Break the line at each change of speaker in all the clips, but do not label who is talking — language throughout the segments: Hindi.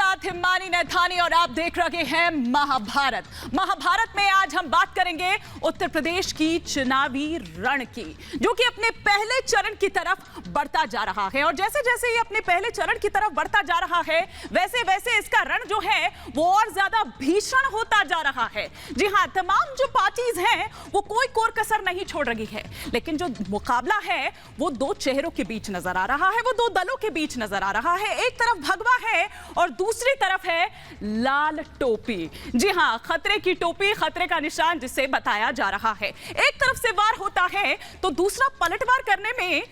साथ हिमानी नैथानी और आप देख रहे हैं महाभारत। महाभारत में आज हम बात करेंगे उत्तर प्रदेश की चुनावी रण की, जो कि अपने पहले चरण की तरफ बढ़ता जा रहा है। और जैसे जैसे ये अपने पहले चरण की तरफ बढ़ता जा रहा है, वैसे वैसे इसका रण जो है वो और ज्यादा भीषण होता जा रहा है। जी हाँ, तमाम जो पार्टीज हैं वो कोई कोर कसर नहीं छोड़ रही है, लेकिन जो मुकाबला है वो दो चेहरों के बीच नजर आ रहा है, वो दो दलों के बीच नजर आ रहा है। एक तरफ भगवा है और दूसरी तरफ है लाल टोपी। जी हां, खतरे की टोपी, खतरे का निशान जिसे बताया जा रहा है। एक तरफ से वार होता है तो दूसरा पलटवार करने में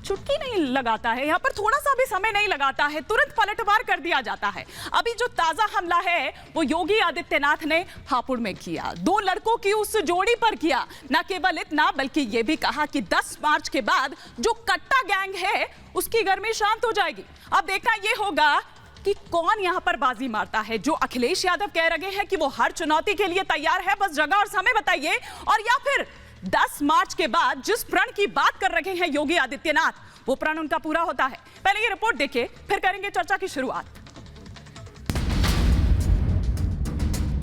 चुटकी नहीं लगाता है, यहां पर थोड़ा सा भी समय नहीं लगाता है, तुरंत पलटवार कर दिया जाता है। अभी जो ताजा हमला है वो योगी आदित्यनाथ ने हापुड़ में किया, दो लड़कों की उस जोड़ी पर किया। न केवल इतना, बल्कि यह भी कहा कि 10 मार्च के बाद जो कट्टा गैंग है उसकी गर्मी शांत हो जाएगी। अब देखना यह होगा कि कौन यहां पर बाजी मारता है। जो अखिलेश यादव कह रहे हैं कि वो हर चुनौती के लिए तैयार है, बस जगह और समय बताइए, और या फिर 10 मार्च के बाद जिस प्रण की बात कर रहे हैं योगी आदित्यनाथ, वो प्रण उनका पूरा होता है। पहले ये रिपोर्ट देखिए, फिर करेंगे चर्चा की शुरुआत।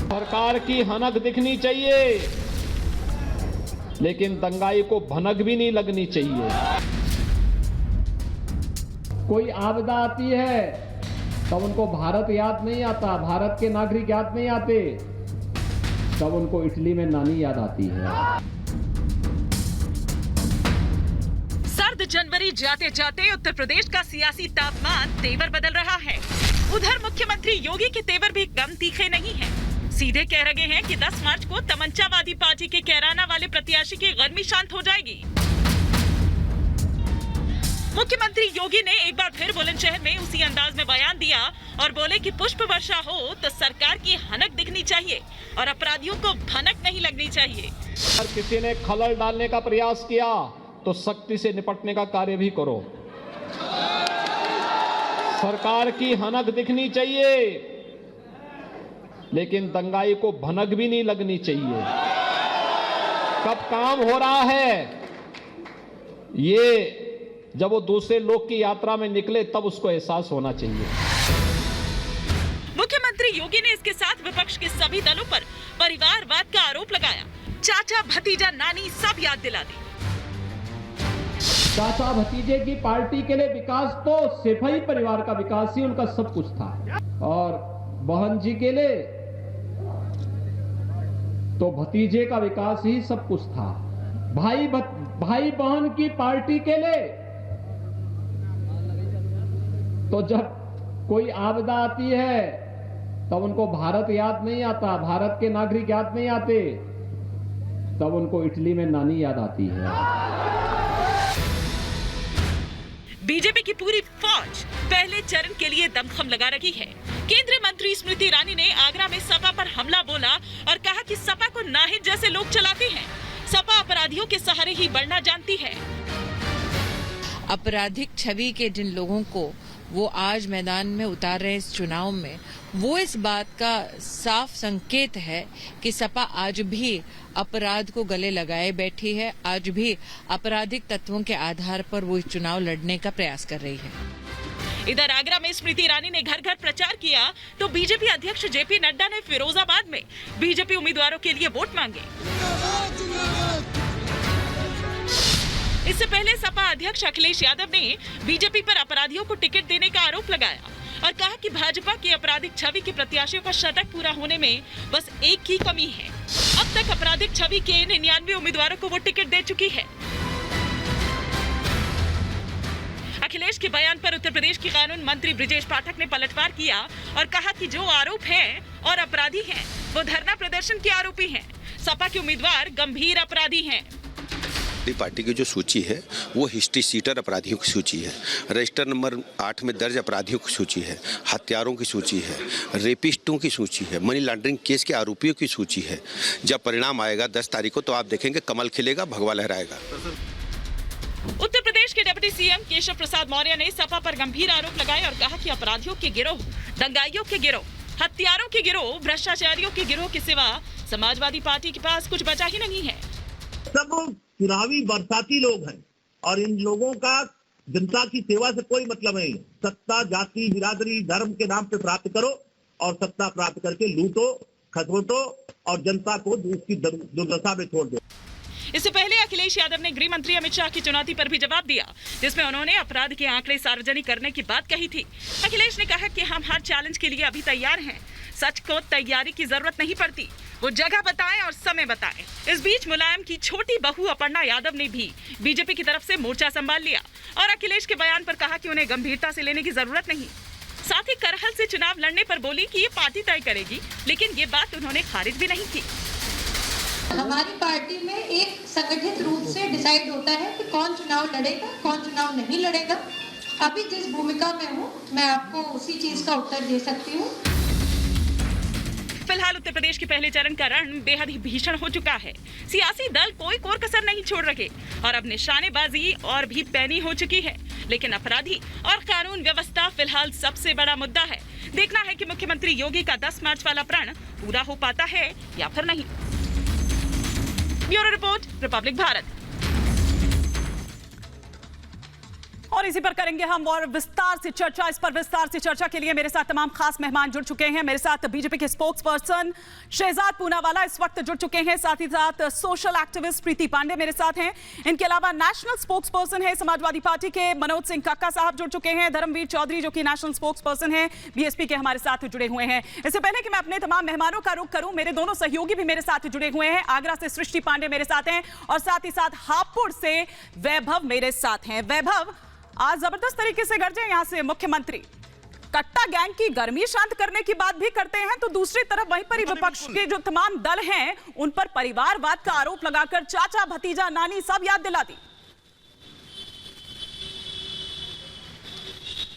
सरकार की हनक दिखनी चाहिए, लेकिन दंगाई को भनक भी नहीं लगनी चाहिए।
कोई आपदा आती है तब उनको भारत याद नहीं आता, भारत के नागरिक याद नहीं आते, तब उनको इटली में नानी याद आती है।
सर्द जनवरी जाते जाते उत्तर प्रदेश का सियासी तापमान तेवर बदल रहा है। उधर मुख्यमंत्री योगी के तेवर भी कम तीखे नहीं हैं। सीधे कह रहे हैं कि 10 मार्च को तमंचावादी पार्टी के कैराना वाले प्रत्याशी की गर्मी शांत हो जाएगी। मुख्यमंत्री योगी ने एक बार फिर बुलंदशहर में उसी अंदाज में बयान दिया और बोले कि पुष्प वर्षा हो तो सरकार की हनक दिखनी चाहिए और अपराधियों को भनक नहीं लगनी चाहिए।
अगर किसी ने खलल डालने का प्रयास किया तो सख्ती से निपटने का कार्य भी करो। सरकार की हनक दिखनी चाहिए, लेकिन दंगाई को भनक भी नहीं लगनी चाहिए। कब काम हो रहा है, ये जब वो दूसरे लोग की यात्रा में निकले तब उसको एहसास होना चाहिए।
मुख्यमंत्री योगी ने इसके साथ विपक्ष के सभी दलों पर परिवारवाद का आरोप लगाया। चाचा भतीजा नानी सब याद दिला दी।
चाचा भतीजे की पार्टी के लिए विकास तो सिर्फ ही परिवार का विकास ही उनका सब कुछ था, और बहन जी के लिए तो भतीजे का विकास ही सब कुछ था। भाई बहन की पार्टी के लिए तो जब कोई आपदा आती है तब उनको भारत याद नहीं आता, भारत के नागरिक याद नहीं आते, तब उनको इटली में नानी याद आती है।
बीजेपी की पूरी फौज पहले चरण के लिए दमखम लगा रही है। केंद्रीय मंत्री स्मृति ईरानी ने आगरा में सपा पर हमला बोला और कहा कि सपा को नाहिद जैसे लोग चलाते हैं। सपा अपराधियों के सहारे ही बढ़ना जानती है।
आपराधिक छवि के जिन लोगों को वो आज मैदान में उतार रहे इस चुनाव में, वो इस बात का साफ संकेत है कि सपा आज भी अपराध को गले लगाए बैठी है, आज भी आपराधिक तत्वों के आधार पर वो इस चुनाव लड़ने का प्रयास कर रही है।
इधर आगरा में स्मृति ईरानी ने घर घर प्रचार किया तो बीजेपी अध्यक्ष जेपी नड्डा ने फिरोजाबाद में बीजेपी उम्मीदवारों के लिए वोट मांगे। इससे पहले सपा अध्यक्ष अखिलेश यादव ने बीजेपी पर अपराधियों को टिकट देने का आरोप लगाया और कहा कि भाजपा की आपराधिक छवि के प्रत्याशियों का शतक पूरा होने में बस एक ही कमी है। अब तक आपराधिक छवि के 99 उम्मीदवारों को वो टिकट दे चुकी है। अखिलेश के बयान पर उत्तर प्रदेश के कानून मंत्री ब्रिजेश पाठक ने पलटवार किया और कहा कि जो आरोप हैं और अपराधी हैं वो धरना प्रदर्शन के आरोपी हैं। सपा के उम्मीदवार गंभीर अपराधी हैं।
पार्टी की जो सूची है वो हिस्ट्री सीटर अपराधियों की सूची है, रजिस्टर नंबर 8 में दर्ज अपराधियों की सूची है, हत्यारों की सूची है, रेपिस्टों की सूची है, मनी लॉन्ड्रिंग केस के आरोपियों की सूची है। जब परिणाम आएगा 10 तारीख को तो आप देखेंगे कमल खिलेगा, भगवा लहराएगा।
उत्तर प्रदेश के डिप्टी सीएम केशव प्रसाद मौर्य ने सपा पर गंभीर आरोप लगाए और कहा कि अपराधियों के गिरोह, दंगाइयों के गिरोह, हत्यारों के गिरोह, भ्रष्टाचारियों के गिरोह के सिवा समाजवादी पार्टी के पास कुछ बचा ही नहीं है।
सब चुनावी बरसाती लोग हैं और इन लोगों का जनता की सेवा से कोई मतलब नहीं। सत्ता जाति बिरादरी धर्म के नाम पे प्राप्त करो और सत्ता प्राप्त करके लूटो, खसोटो और जनता को उसकी दुर्दशा में छोड़ दो।
इससे पहले अखिलेश यादव ने गृह मंत्री अमित शाह की चुनौती पर भी जवाब दिया, जिसमें उन्होंने अपराध के आंकड़े सार्वजनिक करने की बात कही थी। अखिलेश ने कहा कि हम हर चैलेंज के लिए अभी तैयार हैं। सच को तैयारी की जरूरत नहीं पड़ती, वो जगह बताएं और समय बताएं। इस बीच मुलायम की छोटी बहू अपर्णा यादव ने भी बीजेपी की तरफ से मोर्चा संभाल लिया और अखिलेश के बयान पर कहा कि उन्हें गंभीरता से लेने की जरूरत नहीं। साथ ही करहल से चुनाव लड़ने पर बोली कि ये पार्टी तय करेगी, लेकिन ये बात उन्होंने खारिज भी नहीं की।
हमारी पार्टी में एक संगठित रूप से डिसाइड होता है कि कौन चुनाव लड़ेगा, कौन चुनाव नहीं लड़ेगा। अभी जिस भूमिका में हूँ मैं आपको उसी चीज का उत्तर दे सकती हूँ।
फिलहाल उत्तर प्रदेश के पहले चरण का रण बेहद ही भीषण हो चुका है। सियासी दल कोई कोर कसर नहीं छोड़ रहे और अब निशानेबाजी और भी पैनी हो चुकी है। लेकिन अपराधी और कानून व्यवस्था फिलहाल सबसे बड़ा मुद्दा है। देखना है कि मुख्यमंत्री योगी का 10 मार्च वाला प्रण पूरा हो पाता है या फिर नहीं। Bureau report, Republic Bharat. और इसी पर करेंगे हम और विस्तार से चर्चा। इस पर विस्तार से चर्चा के लिए मेरे साथ तमाम खास मेहमान जुड़ चुके हैं। मेरे साथ बीजेपी के स्पोक्स पर्सन शहजाद पूनावाला इस वक्त जुड़ चुके हैं। साथ ही साथ सोशल एक्टिविस्ट प्रीति पांडे मेरे साथ हैं। इनके अलावा नेशनल स्पोक्स पर्सन है समाजवादी पार्टी के मनोज सिंह कक्का साहब जुड़ चुके हैं। धर्मवीर चौधरी जो कि नेशनल स्पोक्स पर्सन है बीएसपी के, हमारे साथ जुड़े हुए हैं। इससे पहले कि मैं अपने तमाम मेहमानों का रुख करूं, मेरे दोनों सहयोगी भी मेरे साथ जुड़े हुए हैं। आगरा से सृष्टि पांडे मेरे साथ हैं और साथ ही साथ हापुड़ से वैभव मेरे साथ हैं। वैभव, आज जबरदस्त तरीके से गरजे यहाँ से मुख्यमंत्री। कट्टा गैंग की गर्मी शांत करने की बात भी करते हैं, तो दूसरी तरफ वहीं पर विपक्ष के जो तमाम दल हैं उन पर परिवारवाद का आरोप लगाकर चाचा भतीजा नानी सब याद दिला दी।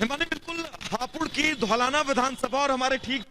बिल्कुल हापुड़ की धौलाना विधानसभा और हमारे ठीक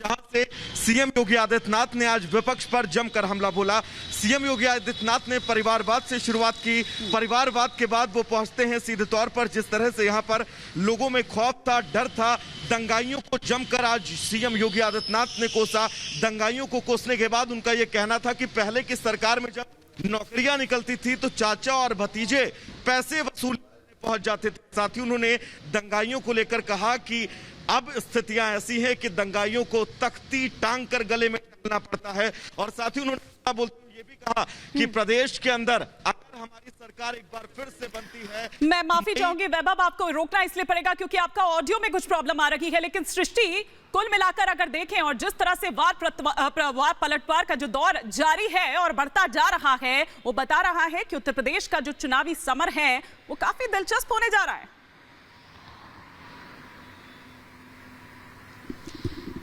जहां से सीएम योगी आदित्यनाथ ने आज विपक्ष पर जमकर हमला बोला। सीएम योगी आदित्यनाथ ने परिवारवाद से शुरुआत की। परिवारवाद के बाद वो पहुंचते हैं सीधे तौर पर जिस तरह से यहां पर लोगों में खौफ था, डर था, दंगाइयों को जमकर आज सीएम योगी आदित्यनाथ ने कोसा। दंगाइयों को कोसने के बाद उनका यह कहना था कि पहले की सरकार में जब नौकरियां निकलती थी तो चाचा और भतीजे पैसे वसूल पहुंच जाते थे। साथ ही उन्होंने दंगाइयों को लेकर कहा कि अब स्थितियां ऐसी हैं कि दंगाइयों को तख्ती टांग कर गले में डालना पड़ता है। और साथ ही उन्होंने बोलते हुए ये भी कहा कि प्रदेश के अंदर अगर हमारी सरकार एक बार फिर से बनती है। मैं
माफी चाहूंगी वैभव, आपको रोकना इसलिए पड़ेगा क्योंकि आपका ऑडियो में कुछ प्रॉब्लम आ रही है। लेकिन सृष्टि, कुल मिलाकर अगर देखें और जिस तरह से वाद पलटवार का जो दौर जारी है और बढ़ता जा रहा है, वो बता रहा है कि उत्तर प्रदेश का जो चुनावी समर है वो काफी दिलचस्प होने जा रहा है।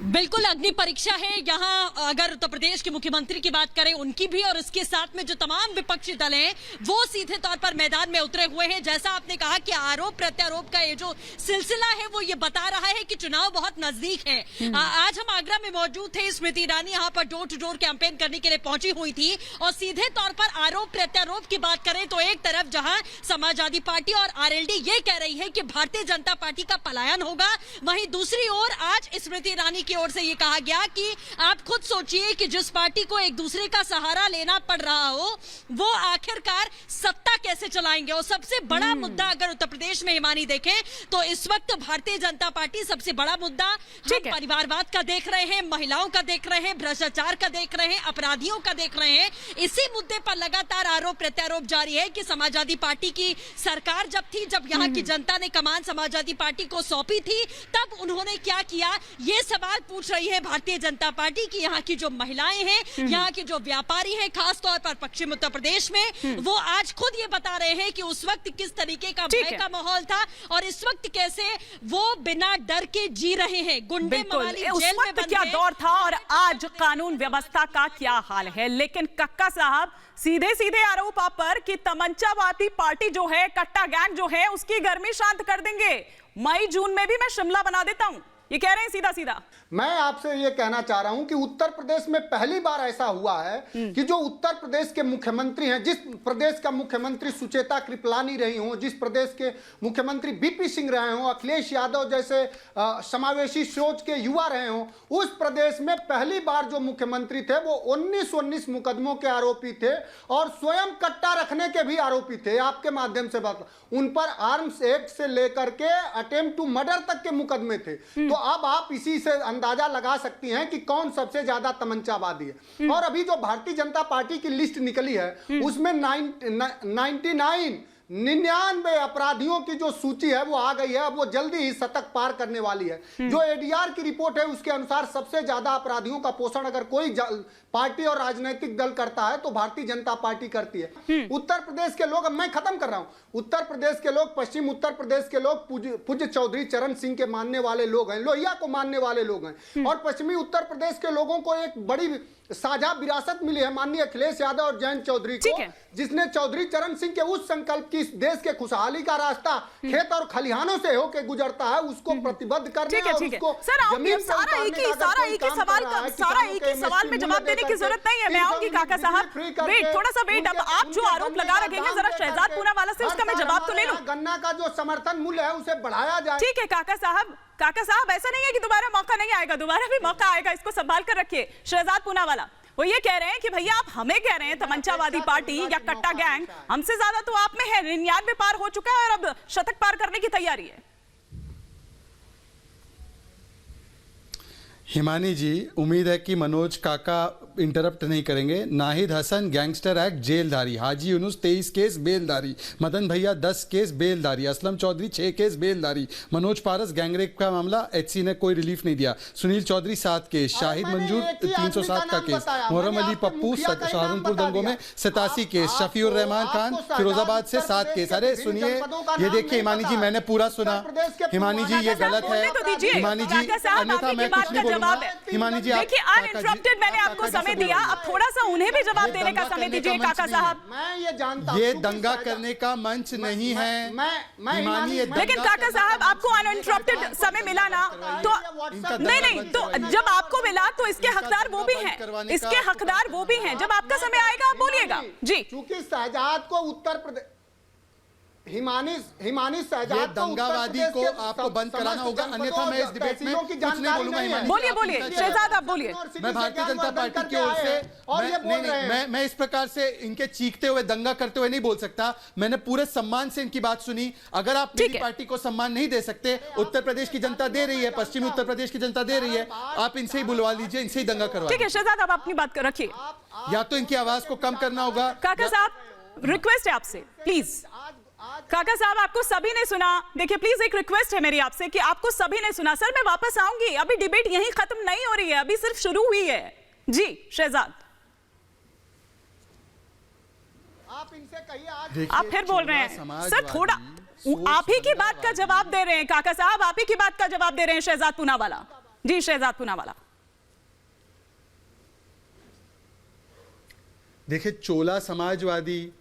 बिल्कुल अग्नि परीक्षा है यहाँ। अगर उत्तर प्रदेश के मुख्यमंत्री की बात करें उनकी भी, और इसके साथ में जो तमाम विपक्षी दल हैं वो सीधे तौर पर मैदान में उतरे हुए हैं। जैसा आपने कहा कि आरोप प्रत्यारोप का ये जो सिलसिला है वो ये बता रहा है कि चुनाव बहुत नजदीक है। आज हम आगरा में मौजूद थे। स्मृति ईरानी यहाँ पर डोर टू डोर कैंपेन करने के लिए पहुंची हुई थी और सीधे तौर पर आरोप प्रत्यारोप की बात करें तो एक तरफ जहाँ समाजवादी पार्टी और आरएलडी ये कह रही है कि भारतीय जनता पार्टी का पलायन होगा, वहीं दूसरी ओर आज स्मृति ईरानी की ओर से ये कहा गया कि आप खुद सोचिए कि जिस पार्टी को एक दूसरे का सहारा लेना पड़ रहा हो वो आखिरकार सत्ता कैसे चलाएंगे। और सबसे बड़ा मुद्दा अगर उत्तर प्रदेश में हिमानी देखें तो इस वक्त भारतीय जनता पार्टी सबसे बड़ा मुद्दा हम परिवारवाद का देख रहे हैं, महिलाओं का देख रहे हैं, भ्रष्टाचार का देख रहे हैं, अपराधियों का देख रहे हैं। इसी मुद्दे पर लगातार आरोप प्रत्यारोप जारी है कि समाजवादी पार्टी की सरकार जब थी, जब यहाँ की जनता ने कमान समाजवादी पार्टी को सौंपी थी, तब उन्होंने क्या किया। ये सवाल पूछ रही है भारतीय जनता पार्टी की यहाँ की जो महिलाएं हैं, यहाँ के जो व्यापारी हैं, खास तौर पर पश्चिम उत्तर प्रदेश में, वो आज खुद ये बता रहे हैं कि उस वक्त किस तरीके का भय का माहौल था और इस वक्त कैसे वो बिना डर के जी रहे हैं। गुंडे मवाली जेल में बंद
क्या दौर था और आज कानून व्यवस्था का क्या हाल है। लेकिन कक्का साहब, सीधे सीधे आरोप आप पर कि तमंचावादी पार्टी जो है, कट्टा गैंग जो है, उसकी गर्मी शांत कर देंगे। मई जून में भी मैं शिमला बना देता हूं। ये कह रहे हैं सीधा सीधा।
मैं आपसे ये कहना चाह रहा हूं कि उत्तर प्रदेश में पहली बार ऐसा हुआ है कि जो उत्तर प्रदेश के मुख्यमंत्री हैं, जिस प्रदेश का मुख्यमंत्री सुचेता कृपलानी रही हो, जिस प्रदेश के मुख्यमंत्री बीपी सिंह रहे हो, अखिलेश यादव जैसे समावेशी सोच के युवा रहे हो, उस प्रदेश में पहली बार जो मुख्यमंत्री थे वो 19 मुकदमों के आरोपी थे और स्वयं कट्टा रखने के भी आरोपी थे। आपके माध्यम से बात, उन पर आर्म्स एक्ट से लेकर के अटेम्प्ट टू मर्डर तक के मुकदमे थे। तो अब आप इसी से अंदाजा लगा सकती हैं कि कौन सबसे ज्यादा तमंचावादी है। और अभी जो भारतीय जनता पार्टी की लिस्ट निकली है उसमें 99 अपराधियों की जो सूची है वो आ गई है। अब वो जल्दी ही शतक पार करने वाली है। जो एडीआर की रिपोर्ट है उसके अनुसार सबसे ज्यादा अपराधियों का पोषण अगर कोई पार्टी और राजनीतिक दल करता है तो भारतीय जनता पार्टी करती है। उत्तर प्रदेश के लोग, अब मैं खत्म कर रहा हूं, उत्तर प्रदेश के लोग, पश्चिम उत्तर प्रदेश के लोग पूज्य चौधरी चरण सिंह के मानने वाले लोग हैं, लोहिया को मानने वाले लोग हैं। और पश्चिमी उत्तर प्रदेश के लोगों को एक बड़ी साझा विरासत मिली है माननीय अखिलेश यादव और जयंत चौधरी को, जिसने चौधरी चरण सिंह के उस संकल्प की देश के खुशहाली का रास्ता खेत और खलिहानों से होकर गुजरता है उसको प्रतिबद्ध करने और उसको जमीन
सारा एक ही सवाल में जवाब देने की जरूरत नहीं है। मैं आऊंगी काका साहब, वेट थोड़ा सा वेट। अब आप जो आरोप लगा रखेंगे जरा शहजाद पूनावाला से उसका मैं जवाब तो ले लूं।
गन्ना का जो समर्थन मूल्य है उसे बढ़ाया जाए।
ठीक है काका साहब ऐसा नहीं है कि दोबारा मौका नहीं आएगा, दोबारा भी मौका आएगा, इसको संभाल कर रखिए। शहजाद पूनावाला वो ये कह रहे हैं कि भैया आप हमें कह रहे हैं तमंचावादी पार्टी या कट्टा गैंग, हमसे ज्यादा तो आप में है, 99 पार हो चुका है और अब शतक पार करने की तैयारी है।
हिमानी जी, उम्मीद है कि मनोज काका इंटरप्ट नहीं करेंगे। नाहिद हसन गैंगस्टर एक्ट जेलधारी, हाजी यूनुस 23 केस बेलधारी, मदन भैया 10 केस बेलधारी, असलम चौधरी 6 केस बेलधारी, मनोज पारस गैंगरेप का मामला एचसी ने कोई रिलीफ नहीं दिया, सुनील चौधरी 7 केस, शाहिद मंजूर 307 का केस, मोहर्रम अली पप्पू सहारनपुर दंगों में 87 केस, शफीउर रहमान खान फिरोजाबाद से 7 केस। अरे सुनिए, ये देखिए हिमानी जी, मैंने पूरा सुना। हिमानी जी ये गलत है। हिमानी जी अन्यथा मैं कुछ नहीं बोलूंगा। हिमानी जी
देखिए अनइंटरप्टेड मैंने आपको समय दिया, अब थोड़ा सा उन्हें भी जवाब देने का समय दीजिए काका साहब।
मैं ये जानता हूं
ये दंगा करने का मंच नहीं है। हिमानी,
लेकिन काका साहब आपको अनइंटरप्टेड समय मिला ना, तो नहीं तो जब आपको मिला तो इसके हकदार वो भी हैं, इसके हकदार वो भी हैं। जब आपका समय आएगा आप बोलिएगा जी।
क्योंकि शहजाद को उत्तर प्रदेश हिमानी शहजाद
दंगावादी को आपको बंद कराना होगा, अन्यथा मैं इस डिबेट में कुछ नहीं बोलूंगा।
बोलिए शहजाद आप बोलिए।
मैं भारतीय जनता पार्टी की ओर से मैं इस प्रकार से इनके चीखते हुए दंगा करते हुए नहीं बोल सकता। मैंने पूरे सम्मान से इनकी बात सुनी। अगर आप मेरी पार्टी को सम्मान नहीं दे सकते, उत्तर प्रदेश की जनता दे रही है, पश्चिमी उत्तर प्रदेश की जनता दे रही है, आप इनसे ही बुलवा लीजिए, इनसे ही दंगा करवा।
ठीक है शहजाद आप अपनी बात रखिए।
या तो इनकी आवाज को कम करना होगा।
काका साहब रिक्वेस्ट है आपसे प्लीज। काका साहब आपको सभी ने सुना। देखिए प्लीज एक रिक्वेस्ट है मेरी आपसे कि आपको सभी ने सुना। सर मैं वापस आऊंगी, अभी डिबेट यहीं खत्म नहीं हो रही है, अभी सिर्फ शुरू हुई है जी। शहजाद
आप इनसे कहिए,
आप फिर बोल रहे हैं सर, थोड़ा आप ही की बात का जवाब दे रहे हैं काका साहब, आप ही की बात का जवाब दे रहे हैं शहजाद पूनावाला जी। शहजाद पूनावाला
देखिए, चोला समाजवादी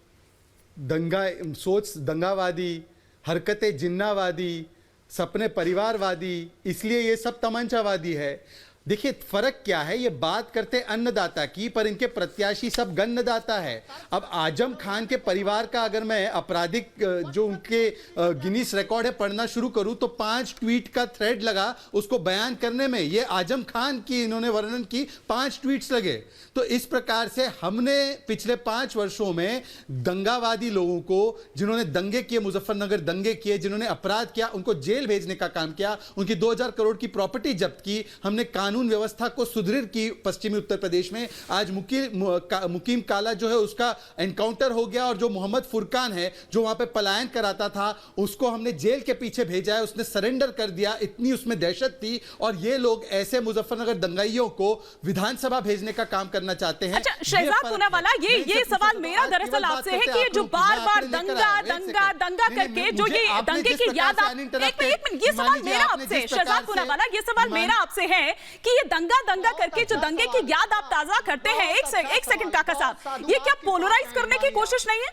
दंगावादी, हरकतें जिन्नावादी, सपने परिवारवादी, इसलिए ये सब तमंचावादी है। देखिए फर्क क्या है, ये बात करते अन्नदाता की, पर इनके प्रत्याशी सब गन्नदाता है। अब आजम खान के परिवार का अगर मैं आपराधिक जो उनके गिनीज रिकॉर्ड है पढ़ना शुरू करूं तो 5 ट्वीट का थ्रेड लगा उसको बयान करने में। ये आजम खान की इन्होंने वर्णन की 5 ट्वीट्स लगे। तो इस प्रकार से हमने पिछले 5 वर्षों में दंगावादी लोगों को, जिन्होंने दंगे किए, मुजफ्फरनगर दंगे किए, जिन्होंने अपराध किया, उनको जेल भेजने का काम किया, उनकी 2000 करोड़ की प्रॉपर्टी जब्त की, हमने कानून व्यवस्था को सुदृढ़ की पश्चिमी उत्तर प्रदेश में। आज मुकीम काला जो है उसका एनकाउंटर हो गया और जो मोहम्मद फुरकान है जो वहां पे पलायन कराता था उसको हमने जेल के पीछे भेजा है, उसने सरेंडर कर दिया, इतनी उसमें दहशत थी। और ये लोग ऐसे मुजफ्फरनगर दंगाइयों को विधानसभा भेजने का काम करना चाहते हैं।
अच्छा शहजाद पूनावाला, ये सवाल मेरा दरअसल आपसे है कि जो बार-बार दंगा करके जो ये दंगे की याद, एक मिनट ये सवाल मेरा आपसे शहजाद पूनावाला, ये सवाल मेरा आपसे है कि ये दंगा करके जो दंगे की याद आप ताजा करते हैं, एक सेकंड काका साहब, ये क्या पोलराइज करने की कोशिश नहीं है?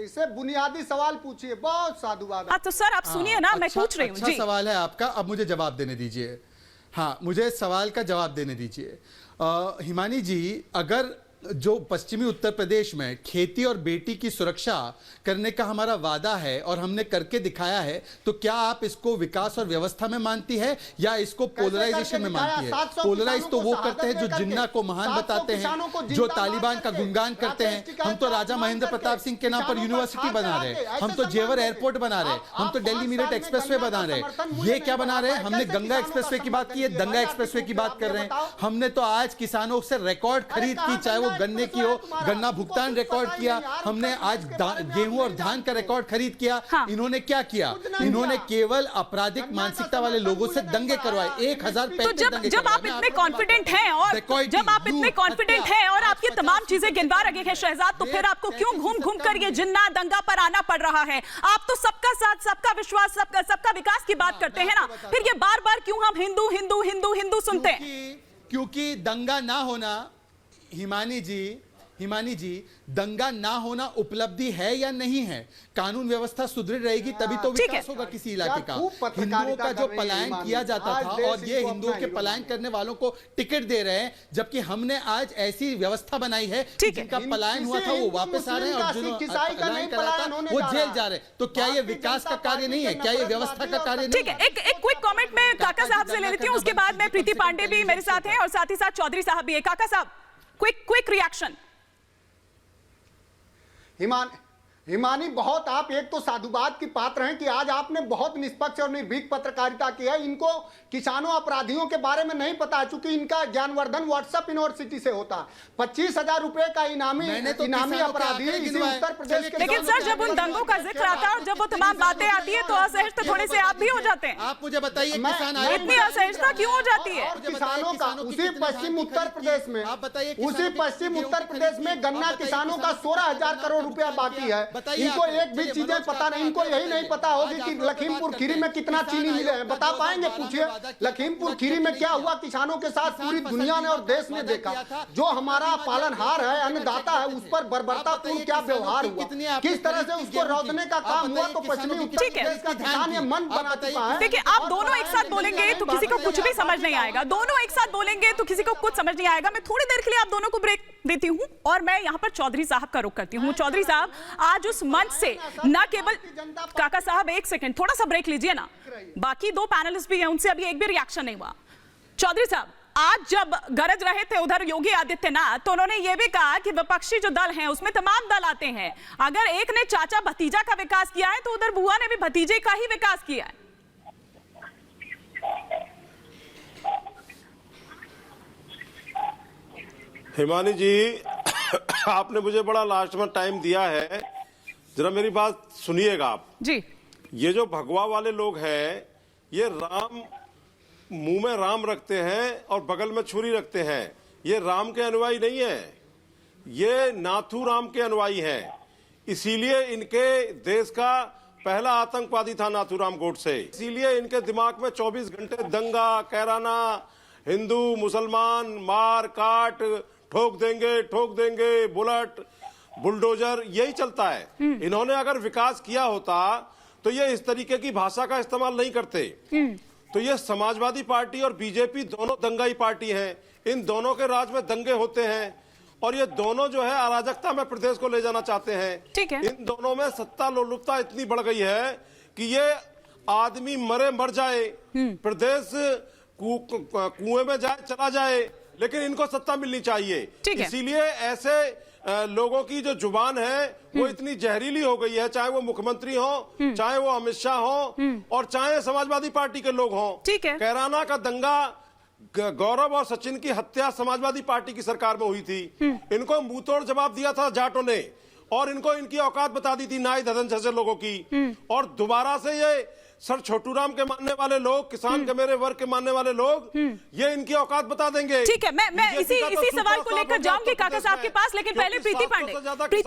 इसे बुनियादी सवाल पूछिए, बहुत साधुवाद।
तो सर आप सुनिए ना, मैं पूछ रही हूँ
जी। सवाल है आपका, अब मुझे जवाब देने दीजिए। हाँ, मुझे सवाल का जवाब देने दीजिए। हिमानी जी, अगर जो पश्चिमी उत्तर प्रदेश में खेती और बेटी की सुरक्षा करने का हमारा वादा है और हमने करके दिखाया है, तो क्या आप इसको विकास और व्यवस्था में मानती है या इसको पोलराइजेशन में मानती है? पोलराइज तो वो करते हैं जो जिन्ना को महान बताते हैं, जो तालिबान का गुणगान करते हैं। हम तो राजा महेंद्र प्रताप सिंह के नाम पर यूनिवर्सिटी बना रहे हैं, हम तो जेवर एयरपोर्ट बना रहे हैं, हम तो दिल्ली मीरठ एक्सप्रेसवे बना रहे हैं। ये क्या बना रहे हैं? हमने गंगा एक्सप्रेसवे की बात की है, दंगा एक्सप्रेसवे की बात कर रहे हैं। हमने तो आज किसानों से रिकॉर्ड खरीद की, चाहे वो गन्ने की हो, गन्ना भुगतान रिकॉर्ड किया। हमने आज गेहूं और धान का रिकॉर्ड खरीद किया। हाँ। इन्होंने क्या किया? इन्होंने केवल आपराधिक मानसिकता वाले लोगों से दंगे करवाए। 1000
तो जब आप इतने कॉन्फिडेंट हैं और जब आप इतने कॉन्फिडेंट हैं और आपकी तमाम चीजें गिनवा रहे हैं शहजाद, तो फिर आपको क्यों घूम घूम कर ये जिन्ना दंगा पर आना पड़ रहा है? आप तो सबका साथ, सबका विश्वास, सबका विकास की बात करते हैं ना, फिर ये बार बार क्यों हम हिंदू हिंदू हिंदू हिंदू सुनते हैं?
क्योंकि दंगा ना होना, हिमानी जी, दंगा ना होना उपलब्धि है या नहीं है? कानून व्यवस्था सुदृढ़ रहेगी तभी तो विकास होगा किसी इलाके का। हिंदुओं का जो पलायन किया जाता था और ये हिंदुओं के पलायन करने वालों को टिकट दे रहे हैं, जबकि हमने आज ऐसी व्यवस्था बनाई है कि जिनका पलायन हुआ था वो वापस आ रहे हैं और जिन्होंने पलायन करा था वो जेल जा रहे हैं। तो क्या ये विकास का कार्य नहीं है? क्या ये व्यवस्था का कार्य नहीं है?
एक क्विक कमेंट में काका साहब से ले लेती हूँ, उसके बाद में प्रीति पांडे भी मेरे साथ हैं और साथ ही साथ चौधरी साहब भी है। काका साहब, क्विक रिएक्शन।
हिमानी, बहुत आप एक तो साधुवाद की पात्र हैं कि आज आपने बहुत निष्पक्ष और निर्भीक पत्रकारिता की है। इनको किसानों अपराधियों के बारे में नहीं पता, चूंकि इनका ज्ञानवर्धन व्हाट्सएप यूनिवर्सिटी से होता है। 25,000 रुपए का इनामी अपराधी इसी उत्तर प्रदेश के।
लेकिन सर, जब उन दंगों का जिक्र आता है और जब वो तमाम बातें आती है तो असहजता थोड़े से आप भी हो जाते हैं।
आप मुझे बताइए,
इतनी असहजता क्यों हो जाती है?
किसानों का उसी पश्चिम उत्तर प्रदेश में, उसी पश्चिम उत्तर प्रदेश में गन्ना किसानों का 16,000 करोड़ रुपया बाकी है। इनको एक भी चीजें पता नहीं, इनको यही नहीं पता होगी कि लखीमपुर खीरी में कितना चीनी मिले हैं। बता पाएंगे? पूछिए लखीमपुर खीरी में क्या हुआ किसानों के साथ, पूरी दुनिया ने और देश ने देखा। जो हमारा पालनहार है, अन्नदाता है, उस पर बर्बरतापूर्ण क्या व्यवहार हुआ, किस तरह से उसको रौदने का काम हुआ। तो पश्चिमी उत्तर प्रदेश का किसान ये मन बना चुका है।
देखिए, आप दोनों एक साथ बोलेंगे तो किसी को कुछ भी समझ नहीं आएगा, दोनों एक साथ बोलेंगे तो किसी को कुछ समझ नहीं आएगा। मैं थोड़ी देर के लिए आप दोनों को ब्रेक देती हूँ और मैं यहाँ पर चौधरी साहब का रुख करती हूँ। चौधरी साहब, आज उस मंच से न केवल, काका साहब एक सेकंड, थोड़ा सा ब्रेक लीजिए ना, बाकी दो पैनलिस्ट भी हैं, उनसे अभी एक भी रिएक्शन नहीं हुआ। चौधरी साहब, आज जब गरज रहे थे उधर योगी आदित्यनाथ, तो उन्होंने ये भी कहा कि विपक्षी जो दल हैं उसमें तमाम दल आते हैं, अगर एक ने चाचा भतीजा का विकास किया है तो उधर बुआ ने भी भतीजे का ही विकास किया है।
हिमानी जी, आपने मुझे बड़ा लास्ट में टाइम दिया है, जरा मेरी बात सुनिएगा आप
जी।
ये जो भगवा वाले लोग हैं, ये राम, मुंह में राम रखते हैं और बगल में छुरी रखते हैं। ये राम के अनुयायी नहीं है, ये नाथू राम के अनुयायी हैं। इसीलिए इनके देश का पहला आतंकवादी था नाथूराम गोडसे। इसीलिए इनके दिमाग में 24 घंटे दंगा, कैराना, हिंदू मुसलमान, मार काट, ठोक देंगे, बुलेट, बुलडोजर, यही चलता है। इन्होंने अगर विकास किया होता तो ये इस तरीके की भाषा का इस्तेमाल नहीं करते। तो ये समाजवादी पार्टी और बीजेपी दोनों दंगाई पार्टी हैं। इन दोनों के राज में दंगे होते हैं और ये दोनों जो है अराजकता में प्रदेश को ले जाना चाहते हैं।
ठीक है।
इन दोनों में सत्ता लोलुपता इतनी बढ़ गई है कि ये आदमी मर जाए, प्रदेश कुएं में जाए, चला जाए, लेकिन इनको सत्ता मिलनी चाहिए। इसीलिए ऐसे लोगों की जो जुबान है वो इतनी जहरीली हो गई है, चाहे वो मुख्यमंत्री हो, चाहे वो अमित शाह हो और चाहे समाजवादी पार्टी के लोग हों। कैराना का दंगा, गौरव और सचिन की हत्या समाजवादी पार्टी की सरकार में हुई थी। इनको मुंहतोड़ जवाब दिया था जाटों ने और इनको इनकी औकात बता दी थी नाई धदन जैसे लोगों की। और दोबारा से ये सर छोटूराम के मानने वाले लोग, किसान के मेरे वर्ग के मानने वाले लोग, ये इनकी औकात बता देंगे।
ठीक है, मैं इसी सवाल को लेकर जाऊंगी काका साहब के पास, लेकिन पहले प्रीति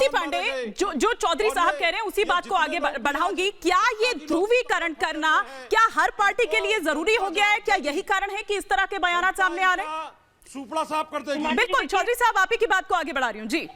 पांडे जो चौधरी साहब कह रहे हैं उसी बात को आगे बढ़ाऊंगी। क्या ये ध्रुवीकरण करना क्या हर पार्टी के लिए जरूरी हो गया है? क्या यही कारण है कि इस तरह के बयान सामने आ रहे हैं?
सुपड़ा साफ कर देंगे।
बिल्कुल, चौधरी साहब आप ही की बात को आगे बढ़ा रही हूँ जी।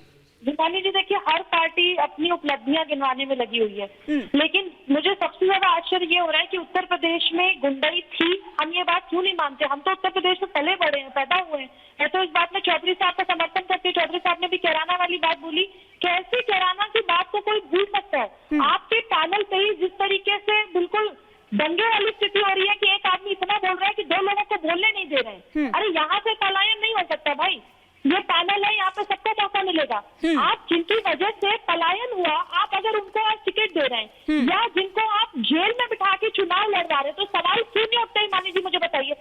हिमानी जी देखिए, हर पार्टी अपनी उपलब्धियां गिनवाने में लगी हुई है, लेकिन मुझे सबसे ज्यादा आश्चर्य ये हो रहा है कि उत्तर प्रदेश में गुंडाई थी। हम ये बात क्यों नहीं मानते? हम तो उत्तर प्रदेश में पले बड़े हैं, पैदा हुए हैं। मैं तो इस बात में चौधरी साहब का समर्थन करती हूँ। चौधरी साहब ने भी कैराना वाली बात बोली, कैसे कैराना की बात को कोई भूल सकता है? आपके पैनल पे ही जिस तरीके से बिल्कुल दंगे वाली स्थिति हो रही है कि एक आदमी इतना बोल रहा है कि 2 लोगों को बोलने नहीं दे रहे हैं। अरे यहाँ से पलायन नहीं हो सकता भाई, ये पैनल है, यहाँ पे सबको मौका मिलेगा। आप जिनकी वजह से पलायन हुआ, आप अगर उनको आज टिकट दे रहे हैं या जिनको आप जेल में बिठा के चुनाव लड़वा रहे हैं, तो सवाल क्यों नहीं उठते? मानी जी मुझे बताइए।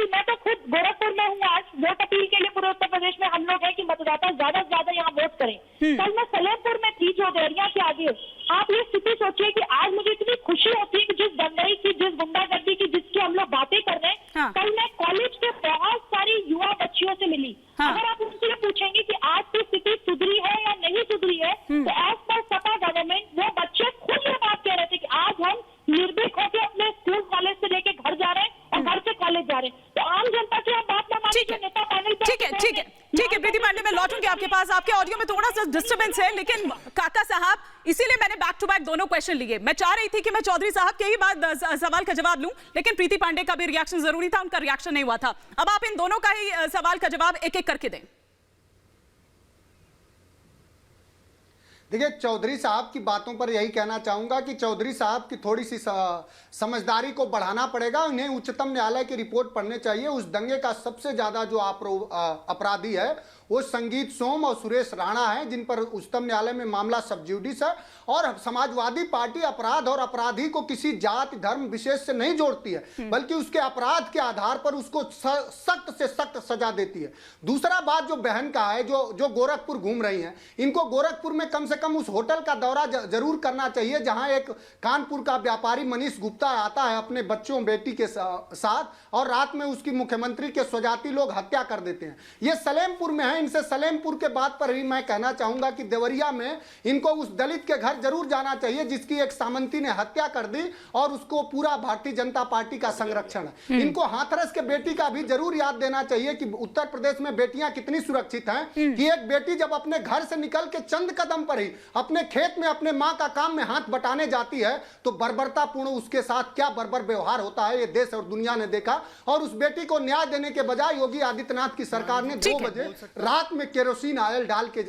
मैं तो खुद गोरखपुर में हूँ, आज वोट अपील के लिए पूरे उत्तर प्रदेश में हम लोग हैं कि मतदाता ज्यादा से ज्यादा यहाँ वोट करें। कल मैं सलेमपुर में थी, चौधरिया के आगे। आप ये स्थिति सोचिए कि आज मुझे इतनी खुशी होती है कि जिस दंगाई की, जिस गुंडागर्दी की, जिसकी हम लोग बातें कर रहे हैं, कल मैं कॉलेज के बहुत सारी युवा बच्चियों से मिली। अगर आप उनसे पूछेंगे कि आज की स्थिति सुधरी है या नहीं सुधरी है, तो एज पर सपा गवर्नमेंट वो बच्चे खुद ये बात कह रहे थे कि आज हम निर्भीक होकर अपने स्कूल कॉलेज से लेके घर जा रहे हैं और घर से कॉलेज जा रहे हैं। तो आम जनता की आप बात ना मानिए, नेता पैनल पे
ठीक है प्रीति पांडे, मैं लौटूंगी आपके पास। आपके ऑडियो में थोड़ा सा डिस्टर्बेंस है, लेकिन काका साहब, इसीलिए मैंने बैक टू बैक दोनों क्वेश्चन लिए। मैं चाह रही थी कि मैं चौधरी साहब के ही बाद सवाल का जवाब लूं, लेकिन प्रीति पांडे का भी रिएक्शन जरूरी था, उनका रिएक्शन नहीं हुआ था। अब आप इन दोनों का ही सवाल का जवाब एक एक करके दें।
देखिए, चौधरी साहब की बातों पर यही कहना चाहूंगा कि चौधरी साहब की थोड़ी सी समझदारी को बढ़ाना पड़ेगा। उन्हें उच्चतम न्यायालय की रिपोर्ट पढ़नी चाहिए। उस दंगे का सबसे ज्यादा जो अपराधी है वो संगीत सोम और सुरेश राणा है, जिन पर उच्चतम न्यायालय में मामला सब जुडिस है। और समाजवादी पार्टी अपराध और अपराधी को किसी जाति धर्म विशेष से नहीं जोड़ती है, बल्कि उसके अपराध के आधार पर उसको सख्त से सख्त सजा देती है। दूसरा बात जो बहन का है, जो गोरखपुर घूम रही हैं, इनको गोरखपुर में कम से कम उस होटल का दौरा जरूर करना चाहिए जहां एक कानपुर का व्यापारी मनीष गुप्ता आता है अपने बच्चों बेटी के साथ, और रात में उसकी मुख्यमंत्री के स्वजाति लोग हत्या कर देते हैं। ये सलेमपुर में है। इनसे सलेमपुर के बात पर ही मैं कहना चाहूंगा कि देवरिया में इनको उस दलित के घर जरूर जाना चाहिए जिसकी एक सामंती ने हत्या कर दी, और उसको पूरा भारतीय जनता पार्टी का संरक्षण है। इनको हाथरस के बेटी का भी जरूर याद देना चाहिए कि उत्तर प्रदेश में बेटियां कितनी सुरक्षित हैं, कि एक बेटी जब अपने घर से निकल के चंद कदम पर ही अपने खेत में अपने मां का काम में हाथ बटाने जाती है, तो बर्बरतापूर्ण उसके साथ क्या बर्बर व्यवहार होता है ये देश और दुनिया ने देखा। और उस बेटी को न्याय देने के बजाय योगी आदित्यनाथ की सरकार ने 2 बजे रात में केरोसिन ऑयल डाल के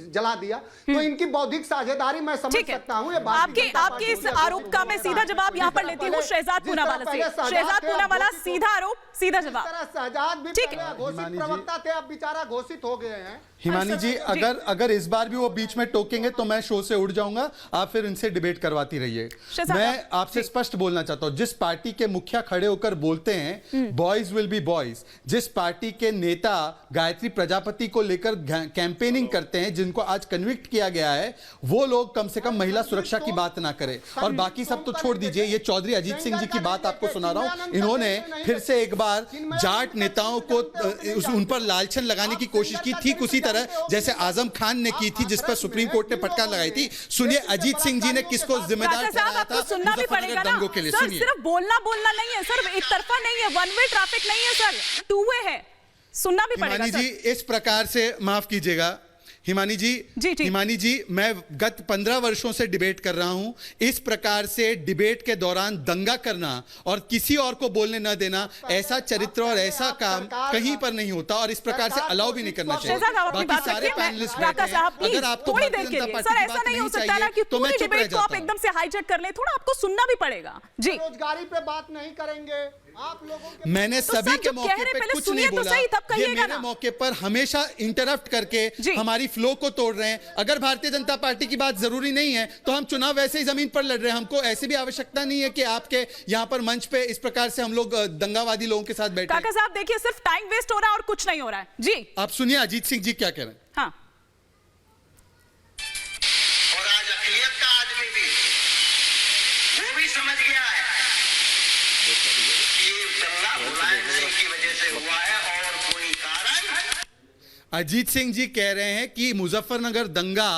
जला दिया। तो इनकी बौद्धिक साझेदारी मैं समझ सकता हूं।
आपके इस आरोप का मैं सीधा जवाब यहां पर लेती हूं शहजाद पूनावाला से। शहजाद पूनावाला, सीधा आरोप सीधा जवाब।
शहजाद भी घोषित प्रवक्ता थे, अब बेचारा घोषित हो गए हैं।
हिमानी जी, अगर इस बार भी वो बीच में टोकेंगे तो मैं शो से उड़ जाऊंगा। आप फिर इनसे डिबेट करवाती रहिए। मैं आपसे स्पष्ट बोलना चाहता हूं, जिस पार्टी के मुखिया खड़े होकर बोलते हैं बॉयज विल बी बॉयज, जिस पार्टी के नेता गायत्री प्रजापति को लेकर कैंपेनिंग करते हैं, जिनको आज कन्विक्ट किया गया है, वो लोग कम से कम महिला सुरक्षा की बात ना करें। और बाकी सब तो छोड़ दीजिए। ये चौधरी अजीत सिंह जी की बात आपको सुना रहा हूं। इन्होंने फिर से एक बार जाट नेताओं को उन पर लालछन लगाने की कोशिश की, ठीक उसी तरह जैसे आजम खान ने की थी, जिस पर सुप्रीम कोर्ट ने फटकार लगाई थी। सुनिए अजीत सिंह जी ने किसको जिम्मेदार ठहराया था
सुनना भी पड़ेगा
दंगों के लिए।
सर, सिर्फ बोलना नहीं है सर, एक तरफा नहीं है, वन वे ट्रैफिक नहीं है सर, 2 वे है, सुनना भी पड़ेगा।
हिमानी जी, इस प्रकार से माफ कीजिएगा हिमानी जी, मैं गत 15 वर्षों से डिबेट कर रहा हूं। इस प्रकार से डिबेट के दौरान दंगा करना और किसी और को बोलने न देना, ऐसा चरित्र और ऐसा काम कहीं पर नहीं होता, और इस प्रकार से अलाउ भी नहीं करना चाहिए। बाकी सारे पैनलिस्ट बैठे हैं, अगर आपको भारतीय जनता पार्टी की बात नहीं चाहिए तो मैं चुप रह जाता हूं।
एकदम से हाईजैक कर ले, थोड़ा आपको सुनना भी पड़ेगा। जी,
बेरोजगारी पे बात नहीं करेंगे आप लोगों के।
मैंने सभी के मौके पे कुछ नहीं बोला। ये मेरे मौके पर हमेशा इंटरप्ट करके हमारी फ्लो को तोड़ रहे हैं। अगर भारतीय जनता पार्टी की बात जरूरी नहीं है तो हम चुनाव वैसे ही जमीन पर लड़ रहे हैं। हमको ऐसी भी आवश्यकता नहीं है कि आपके यहाँ पर मंच पे इस प्रकार से हम लोग दंगावादी लोगों के साथ बैठे।
काका साहब देखिए, सिर्फ टाइम वेस्ट हो रहा है और कुछ नहीं हो रहा है। जी,
आप सुनिए अजीत सिंह जी क्या कह रहे हैं।
हाँ,
और आज अकलियत का आदमी भी वो भी समझ गया है कि ये दंगा मुलायम सिंह की वजह से हुआ है और कोई कारण।
अजीत सिंह जी कह रहे हैं कि मुजफ्फरनगर दंगा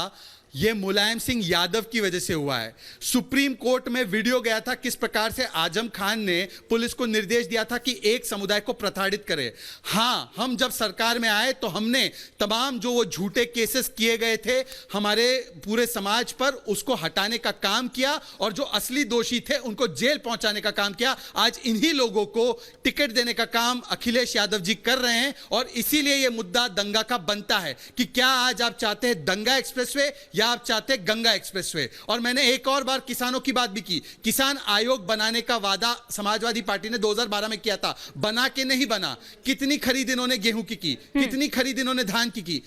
ये मुलायम सिंह यादव की वजह से हुआ है। सुप्रीम कोर्ट में वीडियो गया था किस प्रकार से आजम खान ने पुलिस को निर्देश दिया था कि एक समुदाय को प्रताड़ित करे। हाँ, हम जब सरकार में आए तो हमने तमाम जो वो झूठे केसेस किए गए थे हमारे पूरे समाज पर, उसको हटाने का काम किया और जो असली दोषी थे उनको जेल पहुंचाने का काम किया। आज इन्हीं लोगों को टिकट देने का काम अखिलेश यादव जी कर रहे हैं और इसीलिए यह मुद्दा दंगा का बनता है कि क्या आज आप चाहते हैं दंगा एक्सप्रेसवे या आप चाहते हैं गंगा एक्सप्रेसवे। और मैंने एक और बार किसानों की बात भी की। किसान आयोग बनाने का वादा समाजवादी पार्टी ने 2012 में किया था, बना के नहीं बना। कितनी खरीद इन्होंने गेहूं की, कितनी खरीद इन्होंने धान की,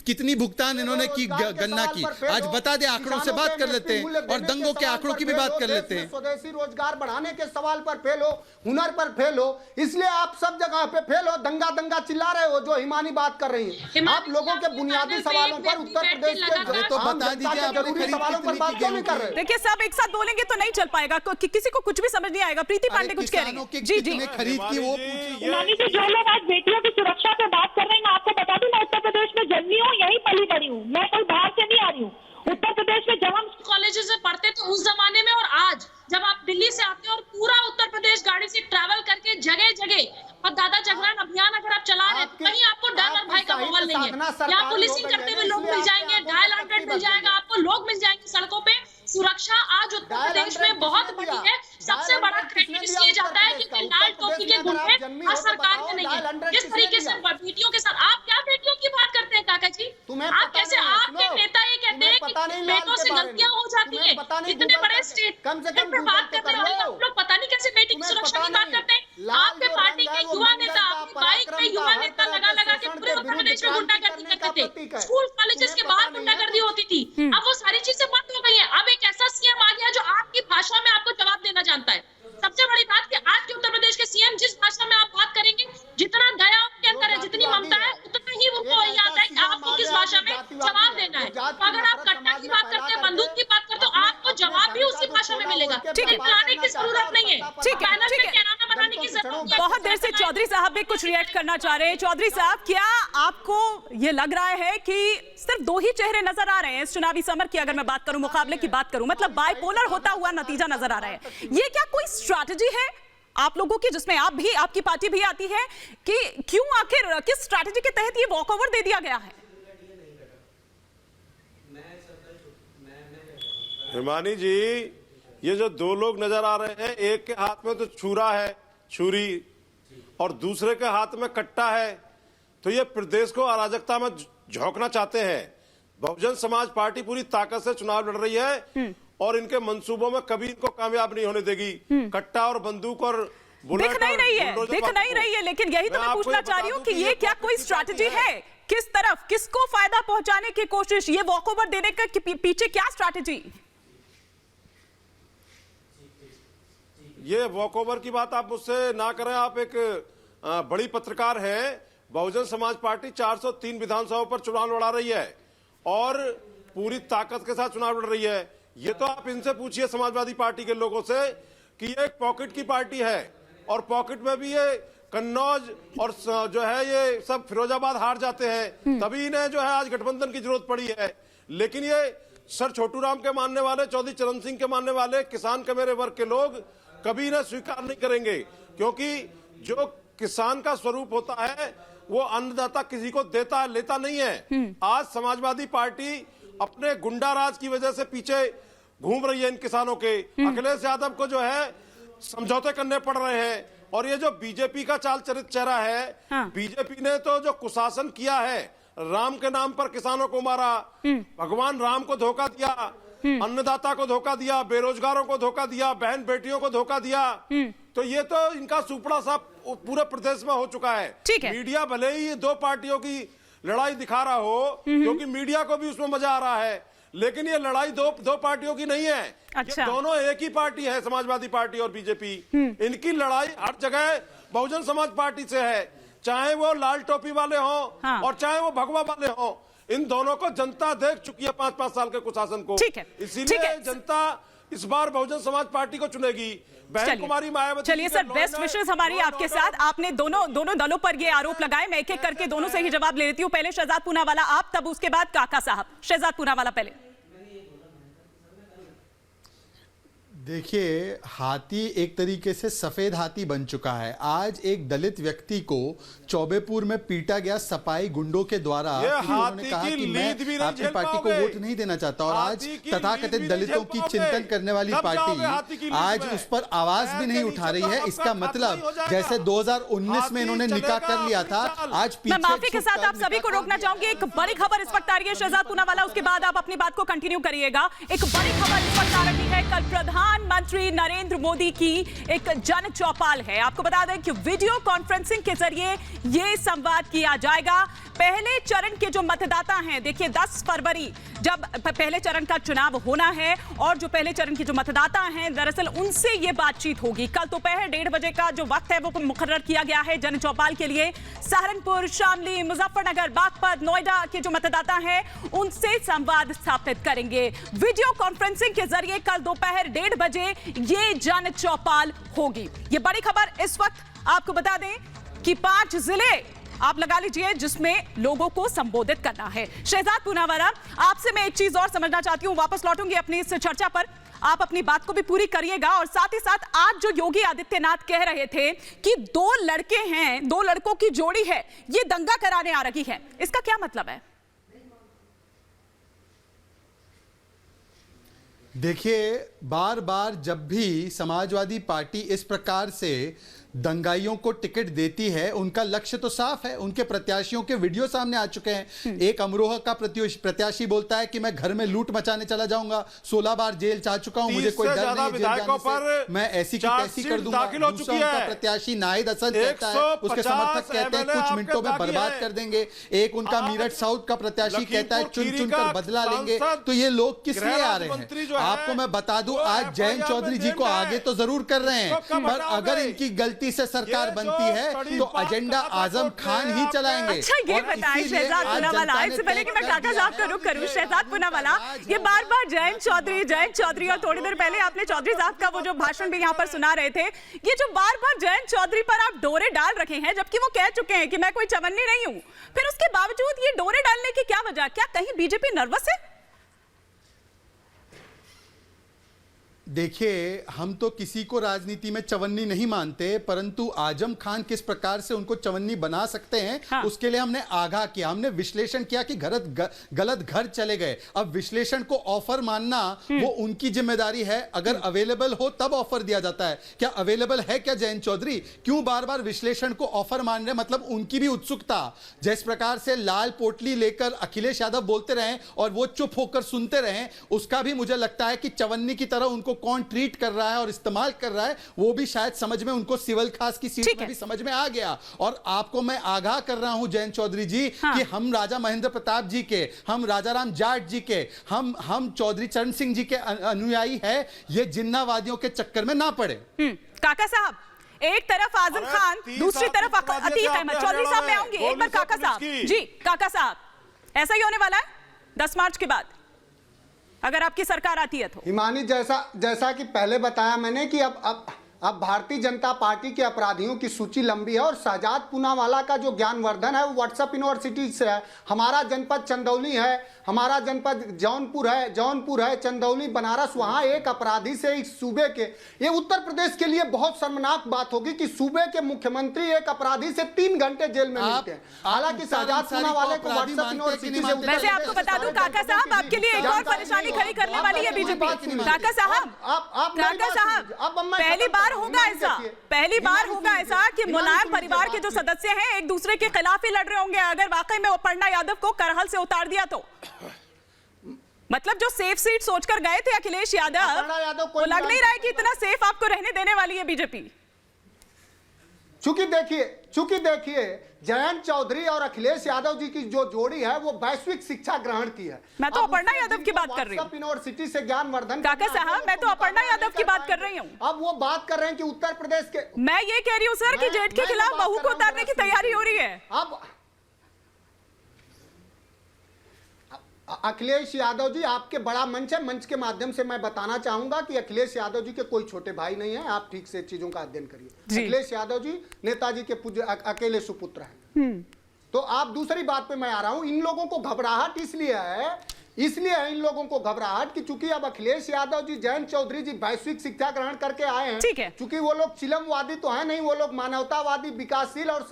कितनी भुगतान इन्होंने की गन्ना की। आज बता दे, आंकड़ों से बात कर लेते हैं और दंगों के आंकड़ों की भी बात कर लेते हैं।
स्वदेशी रोजगार बढ़ाने के सवाल पर फेल हो, हुनर पर फेल हो, इसलिए आप सब जगह पे फेल हो, दंगा दंगा चिल्ला रहे हो। जो हिमानी बात कर रही है, आप लोगों के बुनियादी सवालों पर उत्तर प्रदेश के
तो बता दीजिए
जरूरी सवालों पर बात क्यों नहीं कर रहे?
देखिए सब एक साथ बोलेंगे तो नहीं चल पाएगा, किसी को कुछ भी समझ नहीं आएगा। प्रीति पांडे कुछ कह रही है। जी जी
खरीद की वो
जो लोग आज बेटियों की सुरक्षा पे बात कर रहे हैं, मैं आपको बता दूं, मैं उत्तर प्रदेश में जन्मी हूँ, यही पली बड़ी हूँ, मैं कोई बाहर से नहीं आ रही हूँ। उत्तर प्रदेश में जब हम
कॉलेजेस में पढ़ते तो उस जमाने में और आज जब आप दिल्ली से आते हो और पूरा उत्तर प्रदेश गाड़ी से ट्रैवल करके जगह जगह और दादा जगरान अभियान अगर आप चला रहे हैं, कहीं आपको डर और भय का माहौल नहीं है। यहाँ पुलिसिंग करते हुए लोग मिल जाएंगे, डायल 100 मिल जाएगा, आपको लोग मिल जाएंगे सड़कों पे। सुरक्षा आज उत्तर प्रदेश में बहुत बड़ी है। सबसे बड़ा क्रेडिट इसलिए जाता है क्योंकि लाल टोपी के गुंडे आज सरकार में नहीं है। जिस तरीके से बेटियों के साथ, आप क्या बेटियों की बात करते हैं काका जी? आप कैसे, आपके नेता ये कहते हैं कि बेटों से गलतियां हो जाती है, इतने बड़े स्टेट पर बात करते हैं, हम लोग पता नहीं कैसे बेटी की सुरक्षा की बात करते हैं। आपके पार्टी के युवा नेता अपनी बाइक पे युवा नेता लगा लगा के पूरे उत्तर प्रदेश में गुंडागर्दी करते थे। स्कूल कॉलेजेस के बाहर गुंडागर्दी होती थी, अब वो सारी चीजें बंद हो गई है। अब एक ऐसा सीएम आ गया जो आपकी भाषा में आपको जवाब देना जानता है। सबसे बड़ी बात कि आज के उत्तर प्रदेश के सीएम जिस भाषा में आप बात करेंगे, जितना दया उनके अंदर है, जितनी ममता है, उतना ही उनको वही आता है कि आपको किस भाषा में जवाब देना है। तो अगर आप कट्टा की बात करते हैं, बंदूक की बात करते हो, आपको जवाब भी उसी भाषा में मिलेगा। ठीक है, बनाने की जरूरत नहीं है।
ठीक है,
बनाने की जरूरत है।
बहुत देर से चौधरी साहब भी कुछ रिएक्ट करना चाह रहे हैं। चौधरी साहब, क्या आपको ये लग रहा है कि सिर्फ दो ही चेहरे नजर आ रहे हैं इस चुनावी समर की, अगर मैं बात करूं, मुकाबले की बात करूं, मतलब बाइपोलर होता हुआ नतीजा नजर आ रहा है? ये क्या कोई स्ट्रैटेजी है आप लोगों की, जिसमें आप भी, आपकी पार्टी भी आती है, कि क्यों आखिर किस स्ट्रैटेजी के तहत ये वॉकओवर दे दिया गया है?
हिमानी जी, ये जो दो लोग नजर आ रहे हैं, एक के हाथ में तो छुरा है, छुरी, और दूसरे के हाथ में कट्टा है, तो ये प्रदेश को अराजकता में झोंकना चाहते हैं। बहुजन समाज पार्टी पूरी ताकत से चुनाव लड़ रही है और इनके मंसूबों में कभी इनको कामयाब नहीं होने देगी। कट्टा और बंदूक और बुलेट
दिख नहीं रही है, लेकिन यही तो मैं पूछना चाह रही हूँ कि ये क्या कोई स्ट्रैटेजी है? किस तरफ, किसको फायदा पहुंचाने की कोशिश, ये वॉकओवर देने के पीछे क्या स्ट्रैटेजी?
ये वॉकओवर की बात आप मुझसे ना करें, आप एक बड़ी पत्रकार हैं। बहुजन समाज पार्टी 403 विधानसभाओं पर चुनाव लड़ा रही है और पूरी ताकत के साथ चुनाव लड़ रही है। ये तो आप इनसे पूछिए समाजवादी पार्टी के लोगों से कि ये एक पॉकेट की पार्टी है और पॉकेट में भी ये कन्नौज और जो है ये सब फिरोजाबाद हार जाते हैं, तभी इन्हें जो है आज गठबंधन की जरूरत पड़ी है। लेकिन ये सर छोटू राम के मानने वाले, चौधरी चरण सिंह के मानने वाले, किसान के मेरे वर्ग के लोग कभी इन्हें स्वीकार नहीं करेंगे, क्योंकि जो किसान का स्वरूप होता है वो अन्नदाता किसी को देता लेता नहीं है। आज समाजवादी पार्टी अपने गुंडा राज की वजह से पीछे घूम रही है इन किसानों के। अखिलेश यादव को जो है समझौते करने पड़ रहे हैं और ये जो बीजेपी का चाल चरित चेहरा है, बीजेपी ने तो जो कुशासन किया है, राम के नाम पर किसानों को मारा, भगवान राम को धोखा दिया, अन्नदाता को धोखा दिया, बेरोजगारों को धोखा दिया, बहन बेटियों को धोखा दिया, तो ये तो इनका सुपड़ा सा पूरे प्रदेश में हो चुका है। मीडिया भले ही दो पार्टियों की लड़ाई दिखा रहा हो, क्योंकि मीडिया को भी उसमें मजा आ रहा है, लेकिन ये लड़ाई दो पार्टियों की नहीं है। अच्छा। ये दोनों एक ही पार्टी है, समाजवादी पार्टी और बीजेपी। इनकी लड़ाई हर जगह बहुजन समाज पार्टी से है, चाहे वो लाल टोपी वाले हों और चाहे वो भगवा वाले हों। इन दोनों को जनता देख चुकी है 5-5 साल के कुशासन को, इसीलिए जनता इस बार बहुजन समाज पार्टी को चुनेगी। बहन कुमारी मायावती।
चलिए सर, बेस्ट विशेष हमारी आपके साथ। आपने दोनों दलों पर ये आरोप लगाए, मैं एक एक करके दोनों से ही जवाब ले लेती हूँ। पहले शहजाद पूनावाला आप, तब उसके बाद काका साहब। शहजाद पूनावाला पहले।
देखिए, हाथी एक तरीके से सफेद हाथी बन चुका है। आज एक दलित व्यक्ति को चौबेपुर में पीटा गया सफाई गुंडों के द्वारा। उन्होंने कहा कि मैं आपकी पार्टी को वोट नहीं देना चाहता, और आज तथाकथित दलितों की चिंतन करने वाली पार्टी आज उस पर आवाज भी नहीं उठा रही है। इसका मतलब जैसे 2019 में इन्होंने निकाह कर लिया था, आज
मैं माफी के साथ आप सभी को रोकना चाहूंगी। एक बड़ी खबर इस वक्त आ रही है शहजाद पूनावाला, उसके बाद आप अपनी बात को कंटिन्यू करिएगा। एक बड़ी खबर इस वक्त आ रही है, कल प्रधानमंत्री नरेंद्र मोदी की एक जन चौपाल है। आपको बता दें कि वीडियो कॉन्फ्रेंसिंग के जरिए यह संवाद किया जाएगा। पहले चरण के जो मतदाता हैं, देखिए 10 फरवरी जब पहले चरण का चुनाव होना है, और जो पहले चरण के जो मतदाता हैं दरअसल उनसे ये बातचीत होगी। कल दोपहर 1:30 बजे का जो वक्त है वो मुकर्रर किया गया है जन चौपाल के लिए। सहारनपुर, शामली, मुजफ्फरनगर, बागपत, नोएडा के जो मतदाता हैं उनसे संवाद स्थापित करेंगे। वीडियो कॉन्फ्रेंसिंग के जरिए कल दोपहर 1:30 बजे ये जन चौपाल होगी। ये बड़ी खबर इस वक्त आपको बता दें कि 5 जिले आप लगा लीजिए जिसमें लोगों को संबोधित करना है। शहजाद पूनावाला, आपसे मैं एक चीज और समझना चाहती हूं, वापस लौटूंगी अपनी इस चर्चा पर, आप अपनी बात को भी पूरी करिएगा। और साथ ही साथ आज जो योगी आदित्यनाथ कह रहे थे कि 2 लड़के हैं, 2 लड़कों की जोड़ी है, ये दंगा कराने आ रही है, इसका क्या मतलब है?
देखिए, बार बार जब भी समाजवादी पार्टी इस प्रकार से दंगाइयों को टिकट देती है, उनका लक्ष्य तो साफ है। उनके प्रत्याशियों के वीडियो सामने आ चुके हैं। एक अमरोहा का प्रत्याशी बोलता है कि मैं घर में लूट मचाने चला जाऊंगा, 16 बार जेल जा चुका हूं, मुझे कोई डर नहीं है जेल जाने से, मैं ऐसी की तैसी कर दूंगा। दूसरा उनका प्रत्याशी नाहिद हसन कहता है, उसके समर्थक कहते हैं कुछ मिनटों में बर्बाद कर देंगे। एक उनका मीरठ साउथ का प्रत्याशी कहता है चुन चुन कर बदला लेंगे। तो ये लोग किस लिए आ रहे हैं? आपको मैं बता दूं, आज जयंत चौधरी जी को आगे तो जरूर कर रहे हैं, पर अगर इनकी गलती से सरकार बनती है तो एजेंडा आजम खान ही चलाएंगे।
अच्छा, ये बताएं शहजाद पूनावाला, इससे पहले कि मैं काका साहब का रुख करूं, शहजाद पूनावाला, ये बार-बार जयंत चौधरी, और थोड़ी देर पहले आपने चौधरी साहब का वो जो भाषण भी यहाँ पर सुना रहे थे, ये जो बार-बार जयंत चौधरी पर आप डोरे डाल रखे हैं, जबकि वो कह चुके हैं कि मैं कोई चवन्नी नहीं हूं, फिर उसके बावजूद ये डोरे डालने की क्या वजह? क्या कहीं बीजेपी नर्वस है?
देखिए, हम तो किसी को राजनीति में चवन्नी नहीं मानते, परंतु आजम खान किस प्रकार से उनको चवन्नी बना सकते हैं, हाँ। उसके लिए हमने आगाह किया, हमने विश्लेषण किया कि गलत घर चले गए। अब विश्लेषण को ऑफर मानना वो उनकी जिम्मेदारी है। अगर अवेलेबल हो तब ऑफर दिया जाता है। क्या अवेलेबल है क्या जयंत चौधरी? क्यों बार बार विश्लेषण को ऑफर मान रहे? मतलब उनकी भी उत्सुकता, जिस प्रकार से लाल पोटली लेकर अखिलेश यादव बोलते रहे और वो चुप होकर सुनते रहे, उसका भी मुझे लगता है कि चवन्नी की तरह उनको कौन ट्रीट कर रहा है और इस्तेमाल कर रहा है वो भी शायद समझ में, उनको सिविल खास की सीट में भी समझ में आ गया। और आपको मैं आगाह कर रहा हूं जयंत चौधरी जी, हाँ। कि हम राजा महेंद्र प्रताप जी के, हम राजाराम जाट जी के, हम चौधरी चरण सिंह जी के अनुयायी है, ये जिन्नावादियों के चक्कर में ना पड़े।
काका साहब, एक तरफ आजम खान, दूसरी तरफ अतीक अहमद। चौधरी साहब मैं आऊंगी, एक बार काका साहब जी, काका साहब, ऐसा ही होने वाला है 10 मार्च के बाद अगर आपकी सरकार आती है तो?
हिमानी, जैसा कि पहले बताया मैंने कि अब भारतीय जनता पार्टी के अपराधियों की सूची लंबी है, और शहजाद पूनावाला का जो ज्ञानवर्धन है वो व्हाट्सएप यूनिवर्सिटी से है। हमारा जनपद चंदौली है, हमारा जनपद जौनपुर है, चंदौली, बनारस, वहां एक अपराधी से इस सूबे के, ये उत्तर प्रदेश के लिए बहुत शर्मनाक बात होगी कि सूबे के मुख्यमंत्री एक अपराधी से 3 घंटे जेल में मिलते हैं। हालांकि शहजाद पूनावाला को व्हाट्सएप यूनिवर्सिटी से,
वैसे आपको बता दूं काका साहब, आपके लिए एक और परेशानी खड़ी करने वाली है बीजेपी। काका साहब, पहली बार होगा ऐसा कि मुलायम परिवार के जो सदस्य हैं एक दूसरे के खिलाफ ही लड़ रहे होंगे अगर वाकई में अपर्णा यादव को करहल से उतार दिया तो। मतलब जो सेफ सीट सोचकर गए थे अखिलेश यादव, वो लग नहीं रहा है कि इतना सेफ आपको रहने देने वाली है बीजेपी।
चूंकि देखिए जयंत चौधरी और अखिलेश यादव जी की जो जोड़ी है वो वैश्विक शिक्षा ग्रहण की है।
मैं तो अपर्णा यादव की बात कर रही हूँ।
यूनिवर्सिटी से ज्ञानवर्धन,
काका साहब मैं तो अपर्णा यादव की बात कर रही हूँ।
अब वो बात कर रहे हैं कि उत्तर प्रदेश के,
मैं ये कह रही हूँ सर कि जेठ के खिलाफ बहू को उतारने की तैयारी हो रही है।
अब अखिलेश यादव जी, आपके बड़ा मंच है, मंच के माध्यम से मैं बताना चाहूंगा कि अखिलेश यादव जी के कोई छोटे भाई नहीं है। आप ठीक से चीजों का अध्ययन करिए। अखिलेश यादव जी नेताजी के पूज्य अकेले सुपुत्र हैं। तो आप दूसरी बात पे मैं आ रहा हूं, इन लोगों को घबराहट इसलिए है इसलिए इन लोगों को घबराहट कि चूंकि अब अखिलेश यादव जी, जयंत चौधरी जी वैश्विक शिक्षा ग्रहण करके आए हैं,
ठीक है,
चूंकि वो लोग चिलमवादी तो है नहीं, वो लोग मानवतावादी, विकासशील और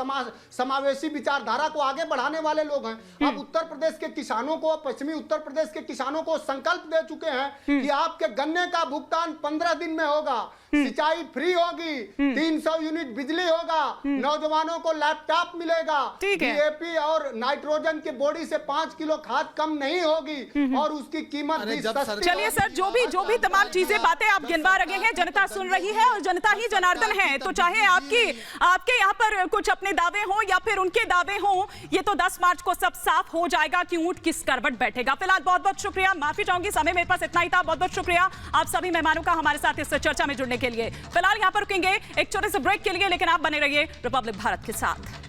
समावेशी विचारधारा को आगे बढ़ाने वाले लोग हैं। अब उत्तर प्रदेश के किसानों को, पश्चिमी उत्तर प्रदेश के किसानों को संकल्प दे चुके हैं कि आपके गन्ने का भुगतान 15 दिन में होगा, सिंचाई फ्री होगी, 300 यूनिट बिजली होगा, नौजवानों को लैपटॉप मिलेगा, डीएपी और नाइट्रोजन के बोरी से 5 किलो खाद कम नहीं होगी और उसकी कीमत भी सस्ती।
चलिए सर, जो भी तमाम चीजें, बातें आप गिनवा रहे हैं, जनता सुन रही है और जनता ही जनार्दन है। तो चाहे आपके यहाँ पर कुछ अपने दावे हों या फिर उनके दावे हों, ये तो 10 मार्च को सब साफ हो जाएगा कि ऊंट किस करवट बैठेगा। फिलहाल बहुत बहुत शुक्रिया, माफी चाहूंगी, समय मेरे पास इतना ही था। बहुत बहुत शुक्रिया आप सभी मेहमानों का हमारे साथ इस चर्चा में जुड़ने के लिए। फिलहाल यहाँ पर रुकेंगे एक छोटे से ब्रेक के लिए, लेकिन आप बने रहिए रिपब्लिक भारत के साथ।